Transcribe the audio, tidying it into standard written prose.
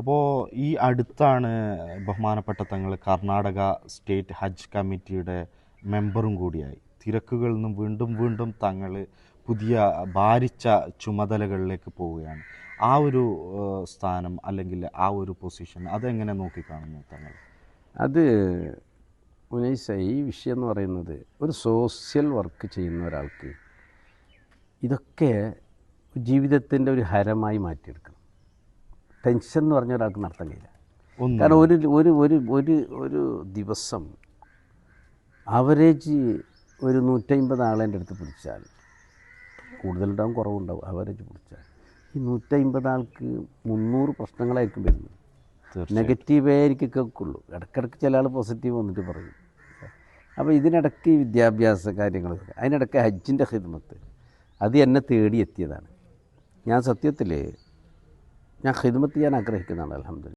അപ്പോൾ ഈ അടുത്താണ് ബഹുമാനപ്പെട്ട തങ്ങൾ കർണാടക സ്റ്റേറ്റ് ഹജ്ജ് കമ്മിറ്റിയുടെ മെമ്പറും കൂടിയായി. തിരക്കുകളിൽ നിന്നും വീണ്ടും വീണ്ടും തങ്ങൾ പുതിയ ഭാരിച്ച ചുമതലകളിലേക്ക് പോവുകയാണ്. ആ ഒരു സ്ഥാനം അല്ലെങ്കിൽ ആ ഒരു പൊസിഷൻ അതെങ്ങനെ നോക്കിക്കാണുന്നു തങ്ങൾ? അത് ഉനൈസ, ഈ വിഷയം എന്ന് പറയുന്നത് ഒരു സോഷ്യൽ വർക്ക് ചെയ്യുന്ന ഒരാൾക്ക് ഇതൊക്കെ ജീവിതത്തിൻ്റെ ഒരു ഹരമായി മാറ്റിയെടുക്കണം. ടെൻഷൻ എന്ന് പറഞ്ഞ ഒരാൾക്ക് നടത്താൻ കഴിയില്ല. കാരണം ഒരു ദിവസം ആവറേജ് ഒരു 150 ആളെ എൻ്റെ അടുത്ത് പിടിച്ചാൽ, കൂടുതലുണ്ടാവും കുറവുണ്ടാവും, ആവറേജ് പിടിച്ചാൽ ഈ 150 ആൾക്ക് 300 പ്രശ്നങ്ങളായിരിക്കും വരുന്നത്. നെഗറ്റീവേ എനിക്ക് കേൾക്കുള്ളൂ. ഇടയ്ക്കിടയ്ക്ക് ചില ആൾ പോസിറ്റീവ് വന്നിട്ട് പറയും. അപ്പോൾ ഇതിനിടയ്ക്ക് ഈ വിദ്യാഭ്യാസ കാര്യങ്ങളൊക്കെ, അതിനിടയ്ക്ക് ഹജ്ജിൻ്റെ ഖിദ്മത്ത്, അത് എന്നെ തേടിയെത്തിയതാണ്. ഞാൻ സത്യത്തിൽ ഖിദ്മത്ത് ചെയ്യാൻ ആഗ്രഹിക്കുന്നതാണ്. അൽഹംദുലില്ലാഹ്.